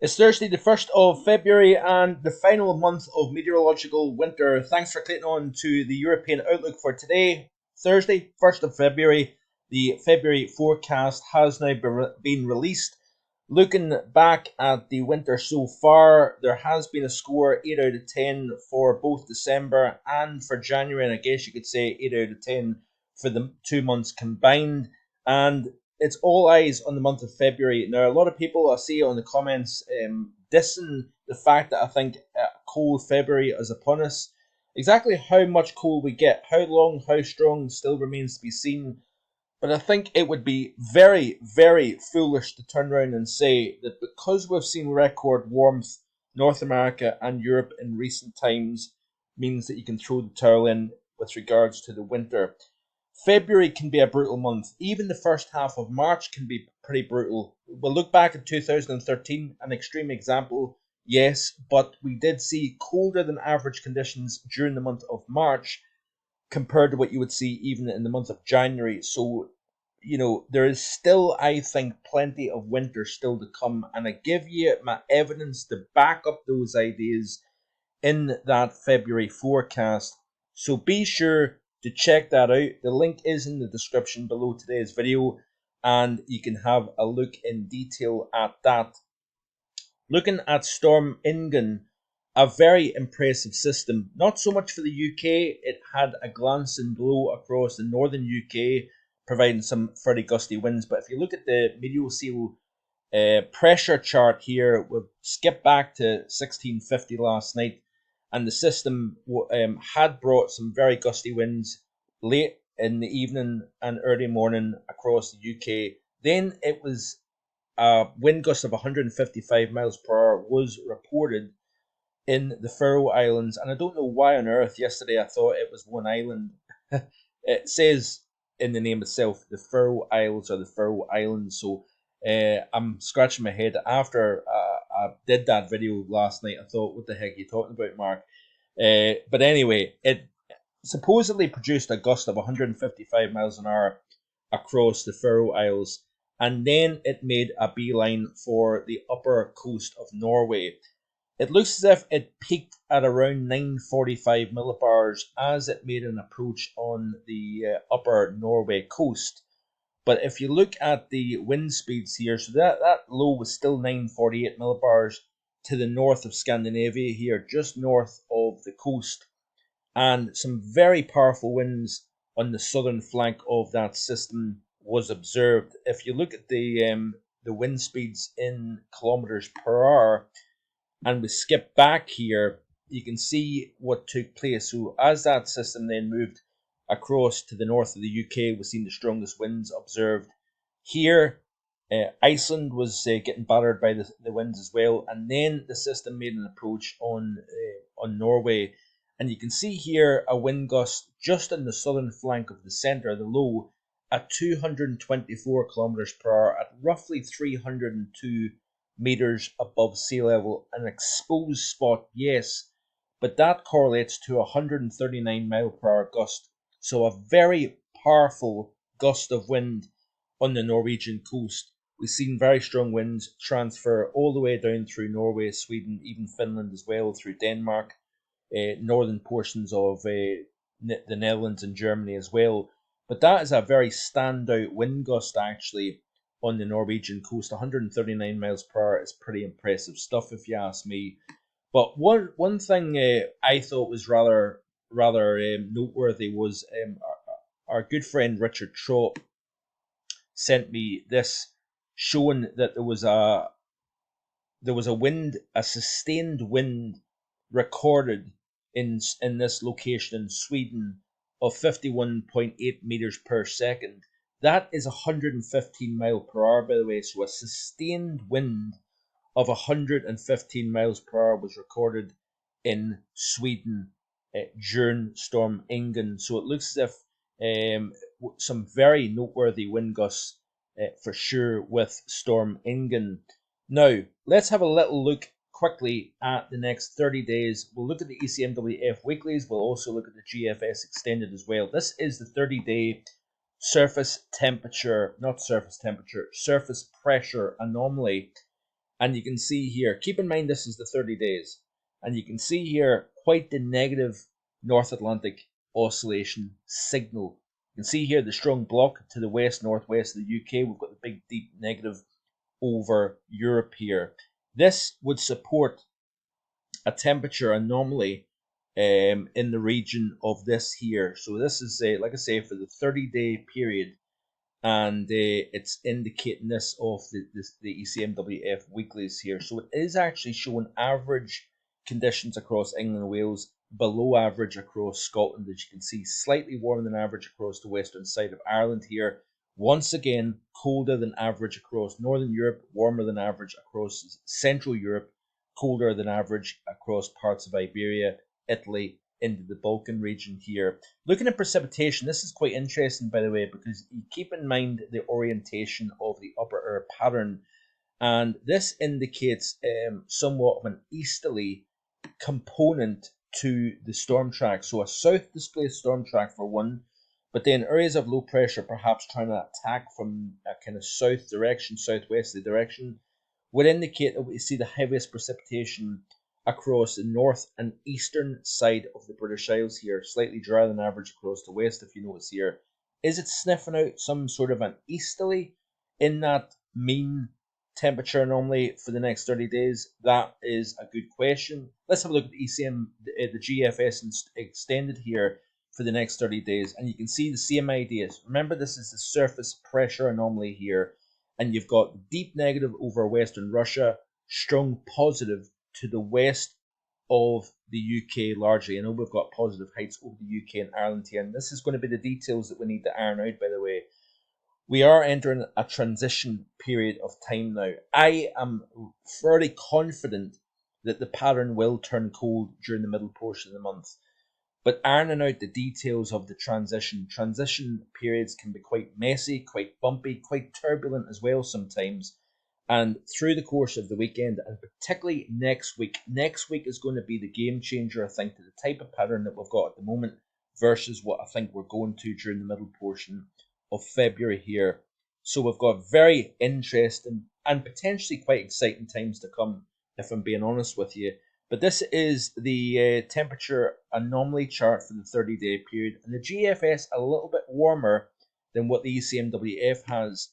It's Thursday, the 1st of February, and the final month of meteorological winter. Thanks for clicking on to the European Outlook for today, Thursday, 1st of February. The February forecast has now been released. Looking back at the winter so far, there has been a score 8 out of 10 for both December and for January, and I guess you could say 8 out of 10 for the 2 months combined. And it's all eyes on the month of February. Now, a lot of people I see on the comments dissing the fact that I think cold February is upon us. Exactly how much cold we get, how long, how strong, still remains to be seen. But I think it would be very, very foolish to turn around and say that because we've seen record warmth, North America and Europe in recent times means that you can throw the towel in with regards to the winter. February can be a brutal month. Even the first half of March can be pretty brutal. We'll look back at 2013, an extreme example, yes, but we did see colder than average conditions during the month of March compared to what you would see even in the month of January. So, there is still, I think, plenty of winter still to come. And I give you my evidence to back up those ideas in that February forecast. So be sure to check that out. The link is in the description below today's video, and you can have a look in detail at that. Looking at Storm Ingan, a very impressive system. Not so much for the UK, it had a glancing blow across the northern UK, providing some fairly gusty winds. But if you look at the Meteoseal pressure chart here, we've skipped back to 1650 last night, and the system had brought some very gusty winds late in the evening and early morning across the UK. Then it was a wind gust of 155 miles per hour was reported in the Faroe Islands, and I don't know why on earth yesterday I thought it was one island. It says in the name itself, the Faroe Isles or the Faroe Islands. So I'm scratching my head. After I did that video last night, I thought, what the heck are you talking about, Mark? But anyway, it supposedly produced a gust of 155 miles an hour across the Faroe Isles, and then it made a beeline for the upper coast of Norway. It looks as if it peaked at around 945 millibars as it made an approach on the upper Norway coast. But if you look at the wind speeds here, so that low was still 948 millibars to the north of Scandinavia here, just north of the coast, and some very powerful winds on the southern flank of that system was observed. If you look at the wind speeds in kilometers per hour, and we skip back here, you can see what took place. So as that system then moved across to the north of the UK, we've seen the strongest winds observed here. Iceland was getting battered by the winds as well, and then the system made an approach on Norway, and you can see here a wind gust just in the southern flank of the centre, the low, at 224 kilometers per hour at roughly 302 meters above sea level. An exposed spot, yes, but that correlates to a 139 mile per hour gust. So a very powerful gust of wind on the Norwegian coast. We've seen very strong winds transfer all the way down through Norway, Sweden, even Finland as well, through Denmark, northern portions of the Netherlands and Germany as well. But that is a very standout wind gust actually on the Norwegian coast. 139 miles per hour is pretty impressive stuff if you ask me. But one thing I thought was rather noteworthy was our good friend Richard Trott sent me this, showing that there was a sustained wind recorded in this location in Sweden of 51.8 meters per second. That is 115 mile per hour, by the way. So a sustained wind of 115 miles per hour was recorded in Sweden during Storm Ingan. So it looks as if some very noteworthy wind gusts for sure with Storm Ingan. Now, let's have a little look quickly at the next 30 days. We'll look at the ECMWF weeklies. We'll also look at the GFS extended as well. This is the 30-day surface pressure anomaly. And you can see here, keep in mind this is the 30 days, and you can see here quite the negative North Atlantic oscillation signal. You can see here the strong block to the west northwest of the UK. We've got the big deep negative over Europe here. This would support a temperature anomaly in the region of this here. So this is, like I say, for the 30-day period, and it's indicating this of the ECMWF weeklies here. So it is actually showing average conditions across England and Wales, below average across Scotland, as you can see, slightly warmer than average across the western side of Ireland here. Once again, colder than average across Northern Europe, warmer than average across Central Europe, colder than average across parts of Iberia, Italy, into the Balkan region here. Looking at precipitation, this is quite interesting, by the way, because you keep in mind the orientation of the upper air pattern, and this indicates somewhat of an easterly component to the storm track. So a south displaced storm track for one, but then areas of low pressure perhaps trying to attack from a kind of south direction, southwesterly direction, would indicate that we see the heaviest precipitation across the north and eastern side of the British Isles here, slightly drier than average across the west, if you notice here. Is it sniffing out some sort of an easterly in that mean temperature anomaly for the next 30 days? That is a good question. Let's have a look at the ECM, the GFS extended here for the next 30 days, and you can see the same ideas. Remember, this is the surface pressure anomaly here, and you've got deep negative over Western Russia, strong positive to the west of the UK largely. I know we've got positive heights over the UK and Ireland here, and this is going to be the details that we need to iron out, by the way. We are entering a transition period of time now. I am fairly confident that the pattern will turn cold during the middle portion of the month. But ironing out the details of the transition periods can be quite messy, quite bumpy, quite turbulent as well sometimes. And through the course of the weekend, and particularly next week is going to be the game changer, I think, to the type of pattern that we've got at the moment versus what I think we're going to during the middle portion of February here. So we've got very interesting and potentially quite exciting times to come, if I'm being honest with you. But this is the temperature anomaly chart for the 30-day period, and the GFS a little bit warmer than what the ECMWF has,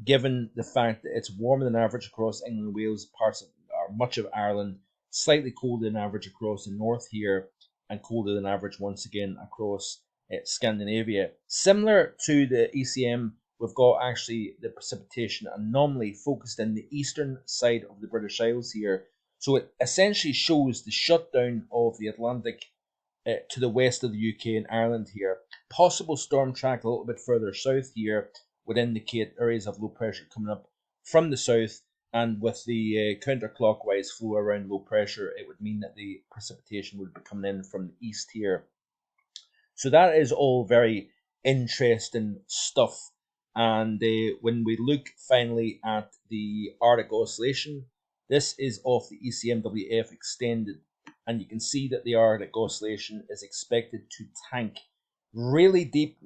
given the fact that it's warmer than average across England and Wales, parts of or much of Ireland, slightly colder than average across the north here, and colder than average once again across Scandinavia. Similar to the ECM, we've got actually the precipitation anomaly focused in the eastern side of the British Isles here. So it essentially shows the shutdown of the Atlantic to the west of the UK and Ireland here. Possible storm track a little bit further south here would indicate areas of low pressure coming up from the south, and with the counterclockwise flow around low pressure, it would mean that the precipitation would be coming in from the east here. So that is all very interesting stuff. And when we look finally at the Arctic oscillation, this is off the ECMWF extended, and you can see that the Arctic oscillation is expected to tank really deep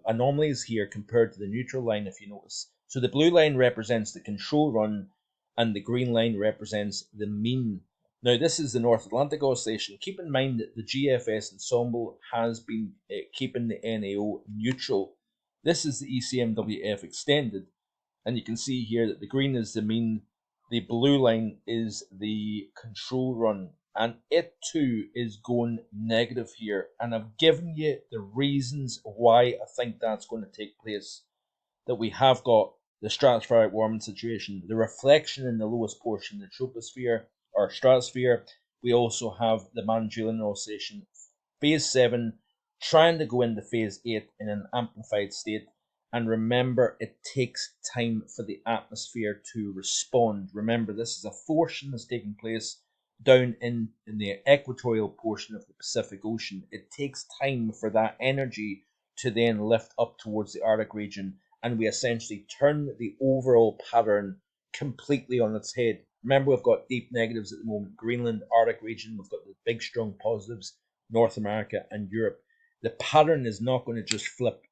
anomalies here compared to the neutral line, if you notice. So the blue line represents the control run, and the green line represents the mean. Now, this is the North Atlantic oscillation. Keep in mind that the GFS ensemble has been keeping the NAO neutral. This is the ECMWF extended, and you can see here that the green is the mean, the blue line is the control run, and it too is going negative here. And I've given you the reasons why I think that's going to take place. That we have got the stratospheric warming situation, the reflection in the lowest portion of the troposphere or stratosphere. We also have the Manjulian oscillation, phase 7, trying to go into phase 8 in an amplified state. And remember, it takes time for the atmosphere to respond. Remember, this is a forcing that's taking place down in the equatorial portion of the Pacific Ocean. It takes time for that energy to then lift up towards the Arctic region, and we essentially turn the overall pattern completely on its head. Remember, we've got deep negatives at the moment. Greenland, Arctic region, we've got the big strong positives, North America and Europe. The pattern is not going to just flip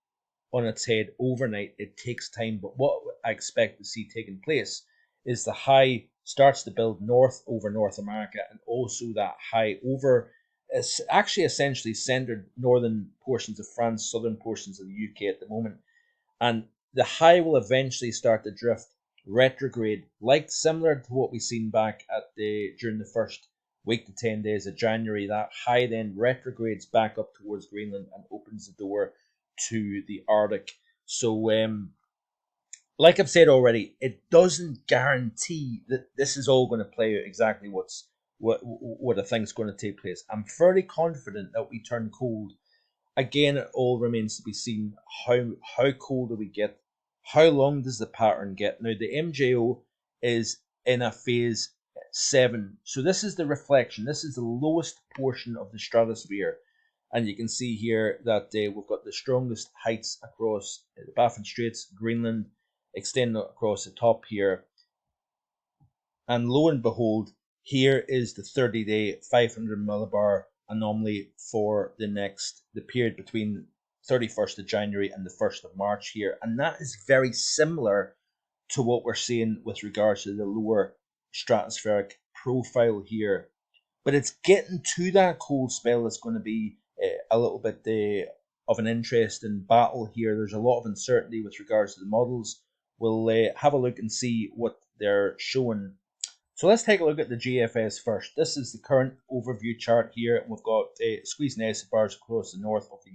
on its head overnight. It takes time, but what I expect to see taking place is the high starts to build north over North America, and also that high over is actually essentially centered northern portions of France, southern portions of the UK at the moment, and the high will eventually start to drift retrograde, like similar to what we've seen back at the during the first week to 10 days of January. That high then retrogrades back up towards Greenland and opens the door to the Arctic. So like I've said already, it doesn't guarantee that this is all going to play out exactly what I think is going to take place. I'm fairly confident that we turn cold. Again, it all remains to be seen. How cold do we get? How long does the pattern get? Now, the MJO is in a phase 7. So this is the reflection. This is the lowest portion of the stratosphere. And you can see here that we've got the strongest heights across the Baffin Straits, Greenland, extending across the top here. And lo and behold, here is the 30-day 500 millibar anomaly for the period between 31st of January and the 1st of March here. And that is very similar to what we're seeing with regards to the lower stratospheric profile here. But it's getting to that cold spell that's going to be a little bit of an interesting battle here. There's a lot of uncertainty with regards to the models. We'll have a look and see what they're showing. So let's take a look at the GFS first. This is the current overview chart here. We've got squeezing isobars across the north of the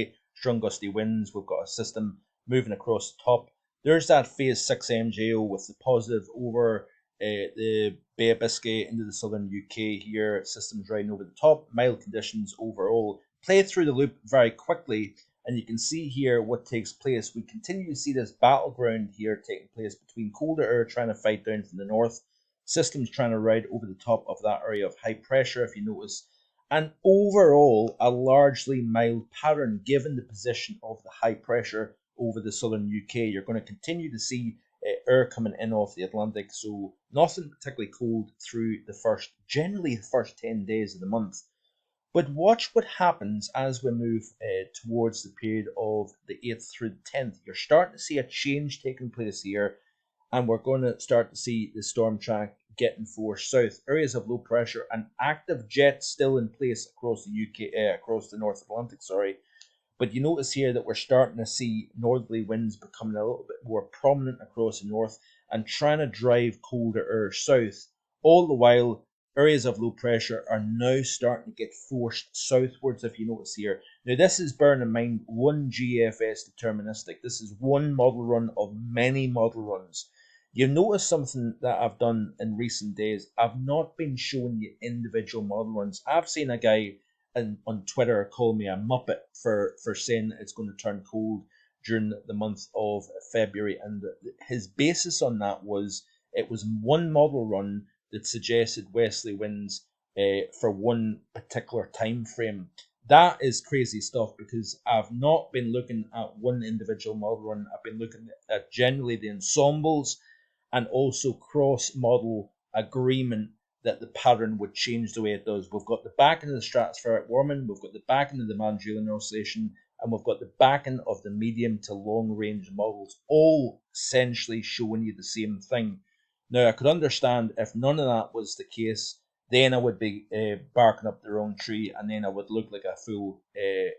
UK, strong gusty winds. We've got a system moving across the top. There's that phase 6 MJO with the positive over the Bay of Biscay into the southern UK here. Systems riding over the top. Mild conditions overall. Play through the loop very quickly, and you can see here what takes place. We continue to see this battleground here taking place between colder air trying to fight down from the north, systems trying to ride over the top of that area of high pressure, if you notice, and overall a largely mild pattern given the position of the high pressure over the southern UK. You're going to continue to see air coming in off the Atlantic, so nothing particularly cold through generally the first 10 days of the month. But watch what happens as we move towards the period of the 8th through the 10th. You're starting to see a change taking place here, and we're going to start to see the storm track getting forced south. Areas of low pressure and active jets still in place across the UK, across the North Atlantic, sorry. But you notice here that we're starting to see northerly winds becoming a little bit more prominent across the north and trying to drive colder air south. All the while, areas of low pressure are now starting to get forced southwards, if you notice here. Now, this is, bearing in mind, one GFS deterministic. This is one model run of many model runs. You'll notice something that I've done in recent days. I've not been showing you individual model runs. I've seen a guy on Twitter call me a muppet for saying it's going to turn cold during the month of February, and his basis on that was it was one model run that suggested westerly winds for one particular time frame. That is crazy stuff, because I've not been looking at one individual model run. I've been looking at generally the ensembles and also cross-model agreement that the pattern would change the way it does. We've got the backing of the stratospheric warming, we've got the backing of the Manjulian oscillation, and we've got the backing of the medium to long-range models, all essentially showing you the same thing. Now, I could understand if none of that was the case, then I would be barking up the wrong tree, and then I would look like a fool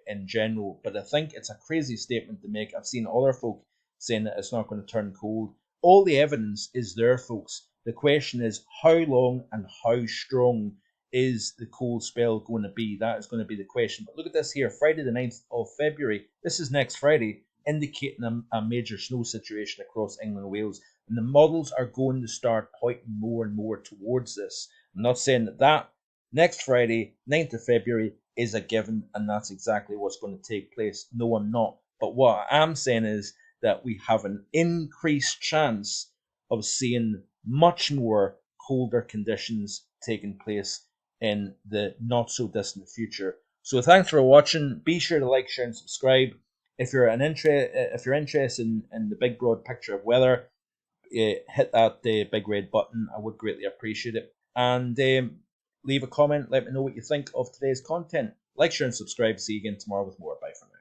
in general. But I think it's a crazy statement to make. I've seen other folk saying that it's not going to turn cold. All the evidence is there, folks. The question is, how long and how strong is the cold spell going to be? That is going to be the question. But look at this here, Friday the 9th of February. This is next Friday, indicating a major snow situation across England and Wales. And the models are going to start pointing more and more towards this. I'm not saying that next Friday, 9th of February, is a given, and that's exactly what's going to take place. No, I'm not. But what I am saying is that we have an increased chance of seeing much more colder conditions taking place in the not so distant future. So thanks for watching. Be sure to like, share, and subscribe. If you're interested in the big broad picture of weather, hit that big red button. I would greatly appreciate it. And leave a comment. Let me know what you think of today's content. Like, share, and subscribe. See you again tomorrow with more. Bye for now.